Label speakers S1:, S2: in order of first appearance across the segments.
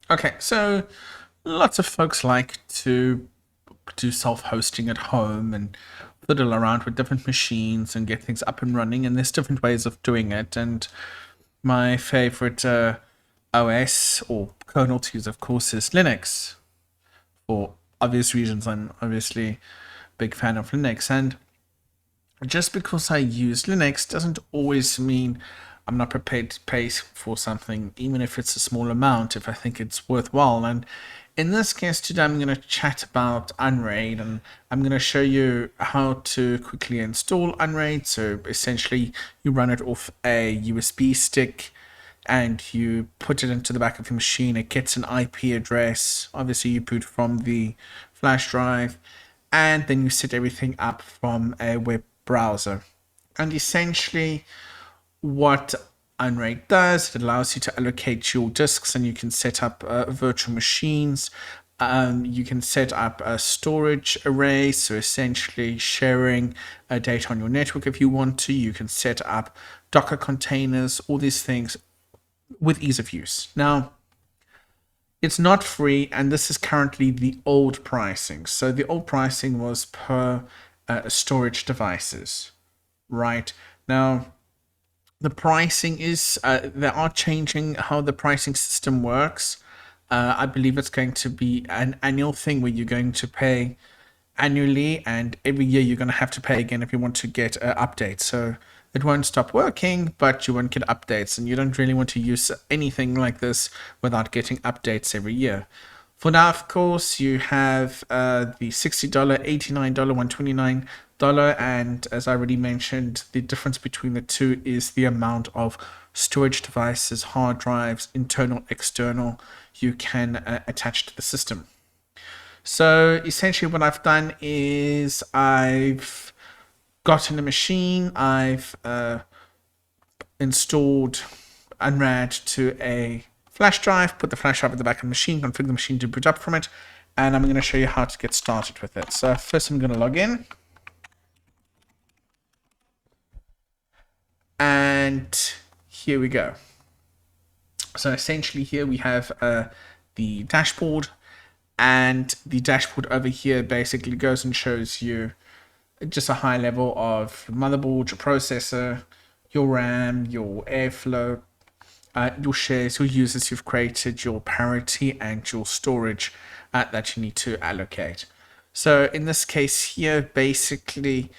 S1: Okay, so lots of folks like to do self-hosting at home and fiddle around with different machines and get things up and running, and there's different ways of doing it. And my favorite OS or kernel to use, of course, is Linux. For obvious reasons, I'm obviously a big fan of Linux, and just because I use Linux doesn't always mean I'm not prepared to pay for something, even if it's a small amount, if I think it's worthwhile. And in this case today, I'm going to chat about Unraid, and I'm going to show you how to quickly install Unraid. So essentially, you run it off a USB stick and you put it into the back of your machine. It gets an IP address. Obviously, you boot from the flash drive, and then you set everything up from a web browser. And essentially, what Unraid does, it allows you to allocate your disks, and you can set up virtual machines. You can set up a storage array, so essentially sharing data on your network if you want to. You can set up Docker containers, all these things with ease of use. Now, it's not free, and this is currently the old pricing. So the old pricing was per storage devices, right? Now, the pricing is they are changing how the pricing system works. I believe it's going to be an annual thing where you're going to pay annually, and every year you're going to have to pay again if you want to get updates. So it won't stop working, but you won't get updates, and you don't really want to use anything like this without getting updates every year. For now, of course, you have the $60, $89, $129, and as I already mentioned, the difference between the two is the amount of storage devices, hard drives, internal, external, you can attach to the system. So essentially, what I've done is I've gotten a machine, I've installed Unraid to a flash drive, put the flash drive at the back of the machine, configure the machine to boot up from it, and I'm going to show you how to get started with it. So first I'm going to log in, and here we go. So essentially here we have the dashboard, and the dashboard over here basically goes and shows you just a high level of motherboard, your processor, your RAM, your airflow, your shares, your users you've created, your parity, and your storage that you need to allocate. So in this case here, basically,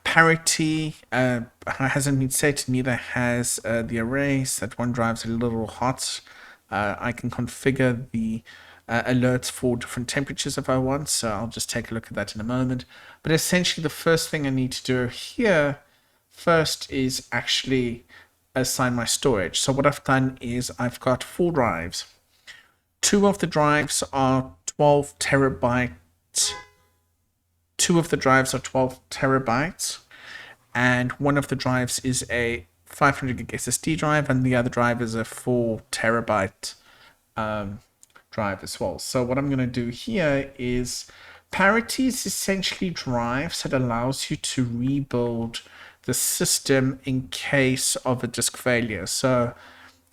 S1: parity hasn't been set, neither has the arrays. That one drives a little hot. I can configure the alerts for different temperatures if I want, so I'll just take a look at that in a moment. But essentially, the first thing I need to do here first is actually assign my storage. So what I've done is I've got 4 drives. 2 of the drives are 12 terabytes. 2 of the drives are 12 terabytes, and one of the drives is a 500 gig SSD drive, and the other drive is a 4 terabyte drive as well. So what I'm going to do here is parity is essentially drives that allows you to rebuild the system in case of a disk failure. So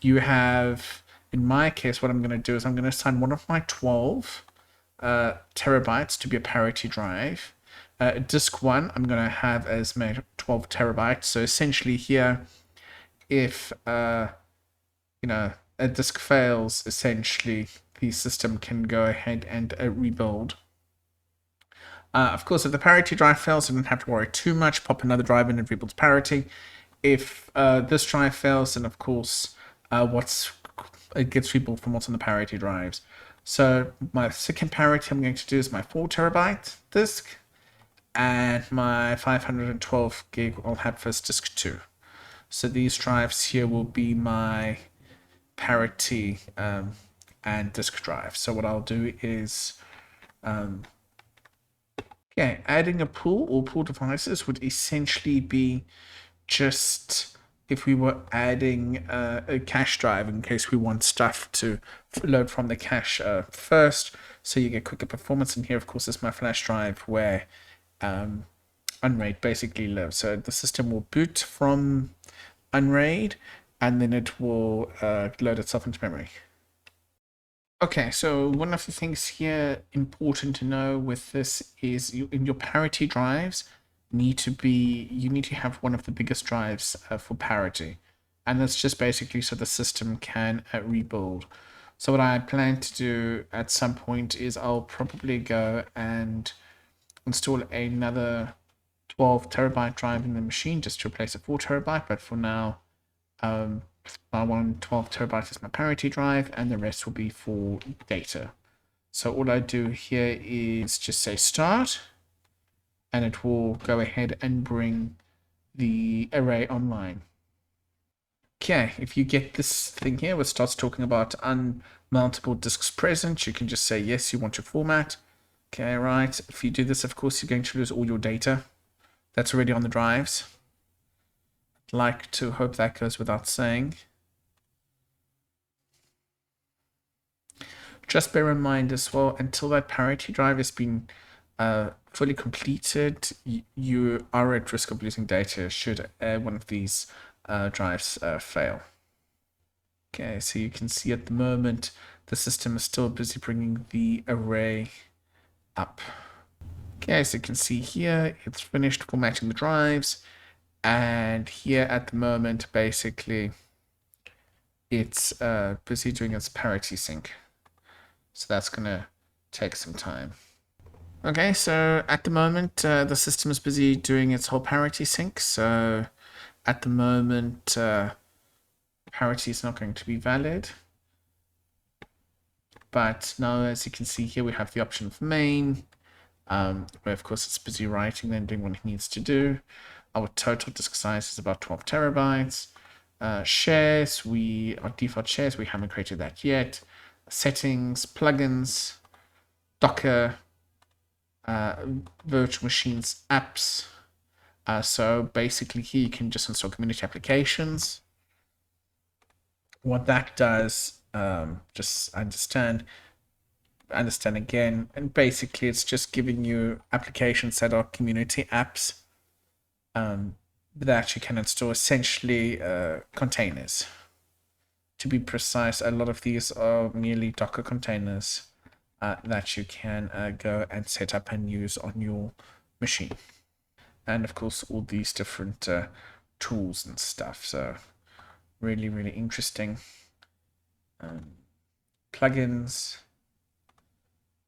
S1: you have, in my case, what I'm going to do is I'm going to assign one of my 12 terabytes to be a parity drive. Disk 1 I'm going to have as my 12 terabytes. So essentially here, if a disk fails, essentially the system can go ahead and rebuild. Of course, if the parity drive fails, you don't have to worry too much. Pop another drive in and rebuild parity. If this drive fails, then of course it gets rebuilt from what's on the parity drives. So my second parity I'm going to do is my 4 terabyte disk, and my 512 gig I'll have first disk 2. So these drives here will be my parity and disk drive. So what I'll do is adding a pool or pool devices would essentially be just if we were adding a cache drive in case we want stuff to load from the cache first, so you get quicker performance. And here, of course, is my flash drive where Unraid basically lives. So the system will boot from Unraid, and then it will load itself into memory. Okay, so one of the things here important to know with this is in your parity drives you need to have one of the biggest drives for parity, and that's just basically so the system can rebuild. So what I plan to do at some point is I'll probably go and install another 12 terabyte drive in the machine just to replace a 4 terabyte, but for now um, my 12 terabyte is my parity drive, and the rest will be for data. So all I do here is just say start, and it will go ahead and bring the array online. Okay, if you get this thing here, which starts talking about unmountable disks present, you can just say yes, you want your format. Okay, right. If you do this, of course, you're going to lose all your data that's already on the drives. I'd like to hope that goes without saying. Just bear in mind as well, until that parity drive has been fully completed, you are at risk of losing data should one of these drives fail. Okay, so you can see at the moment the system is still busy bringing the array up. Okay, so you can see here it's finished formatting the drives, and here at the moment basically it's busy doing its parity sync. So that's going to take some time. Okay, so at the moment, the system is busy doing its whole parity sync. So at the moment, parity is not going to be valid. But now, as you can see here, we have the option of main, where of course it's busy writing, then doing what it needs to do. Our total disk size is about 12 terabytes. Shares, our default shares, we haven't created that yet. Settings, plugins, Docker, virtual machines, apps. So basically here you can just install community applications. What that does, just understand again, and basically it's just giving you applications that are community apps that you can install, essentially containers. To be precise, a lot of these are merely Docker containers that you can go and set up and use on your machine. And of course, all these different tools and stuff. So really, really interesting. Plugins,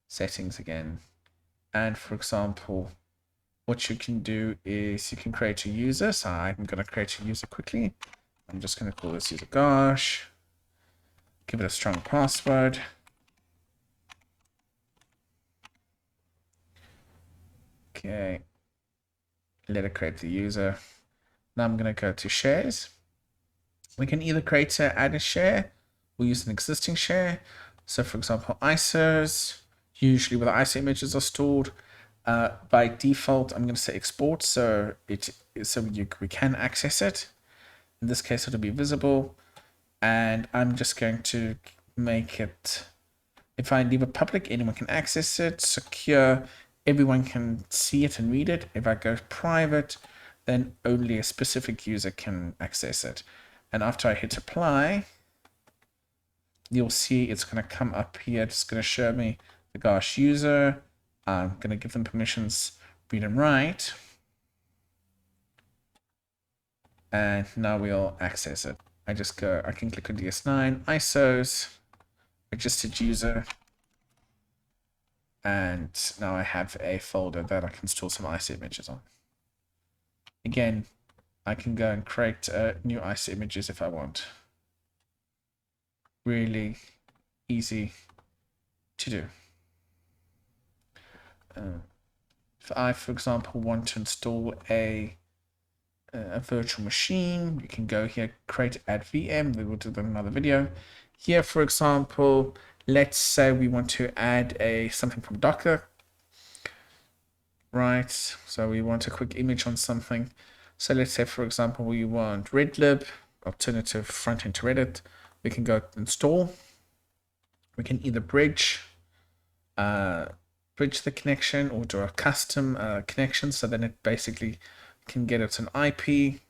S1: settings again. And for example, what you can do is you can create a user. So I'm going to create a user quickly. I'm just going to call this user Gosh. Give it a strong password. Okay. Let it create the user. Now I'm going to go to shares. We can either create add a share or use an existing share. So for example, ISOs, usually where the ISO images are stored, by default, I'm going to say export, so we can access it. In this case, it'll be visible, and I'm just going to make it, if I leave it public, anyone can access it. Secure, everyone can see it and read it. If I go private, then only a specific user can access it. And after I hit apply, you'll see it's going to come up here. It's going to show me the Gosh user. I'm going to give them permissions, read and write. And now we'll access it. I can click on DS9, ISOs, registered user. And now I have a folder that I can store some ISO images on. Again, I can go and create new ISO images if I want. Really easy to do. If I, for example, want to install a virtual machine, you can go here, create add VM. We will do that in another video. Here, for example, let's say we want to add something from Docker. Right, so we want a quick image on something. So let's say, for example, we want redlib, alternative front-end to Reddit. We can go install. We can either bridge the connection or do a custom connection, so then it basically can get it an IP.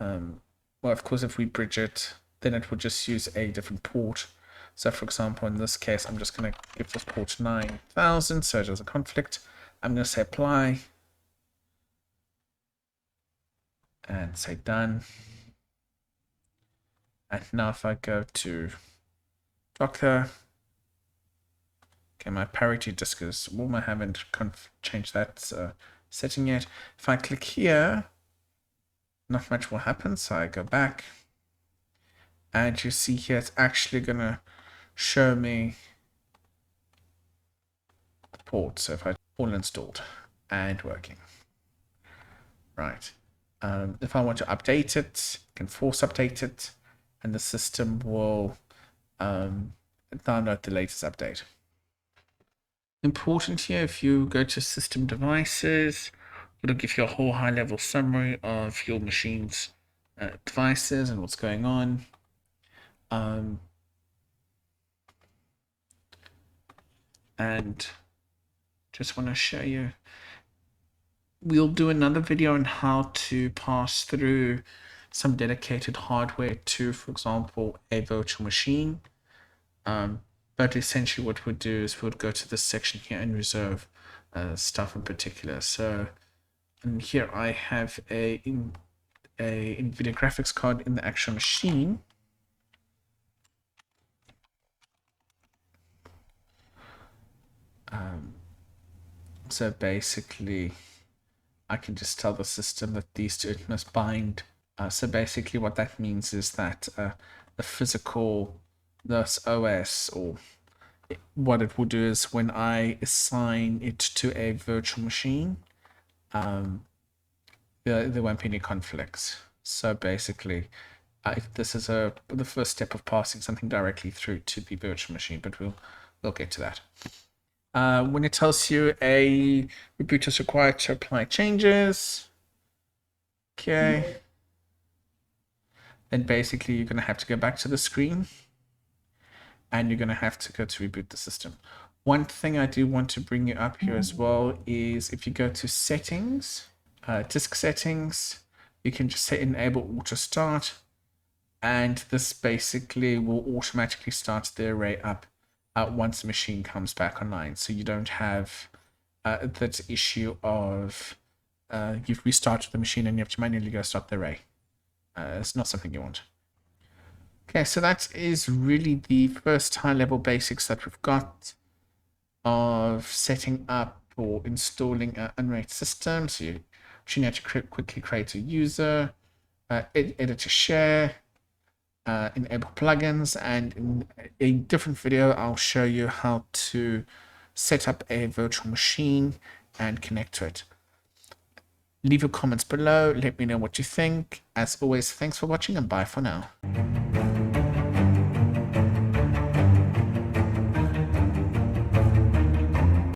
S1: Well, of course, if we bridge it, then it will just use a different port. So for example, in this case, I'm just going to give this port 9000, so there's a conflict. I'm going to say apply and say done. And now if I go to Docker, okay, my parity disk is warm. I haven't changed that setting yet. If I click here, not much will happen. So I go back, and you see here it's actually going to show me the port. So if I all installed and working. Right. If I want to update it, I can force update it, and the system will download the latest update. Important here, if you go to system devices, it'll give you a whole high-level summary of your machine's devices and what's going on. And just want to show you, we'll do another video on how to pass through some dedicated hardware to, for example, a virtual machine. But essentially what we'll do is we'll go to this section here and reserve stuff in particular. So here I have a NVIDIA graphics card in the actual machine. So basically, I can just tell the system that these two must bind. So basically what that means is that the physical, this OS, or what it will do is when I assign it to a virtual machine, there won't be any conflicts. So basically, this is the first step of passing something directly through to the virtual machine, but we'll get to that. When it tells you a reboot is required to apply changes, okay, then basically you're going to have to go back to the screen and you're going to have to go to reboot the system. One thing I do want to bring you up here as well is if you go to settings, disk settings, you can just say enable auto start, and this basically will automatically start the array up once the machine comes back online. So you don't have that issue of you've restarted the machine and you have to manually go start the array. It's not something you want. Okay, so that is really the first high-level basics that we've got of setting up or installing an Unraid system. So you need to quickly create a user, edit to share, enable plugins, and in a different video I'll show you how to set up a virtual machine and connect to it. Leave your comments below, let me know what you think. As always, thanks for watching and bye for now.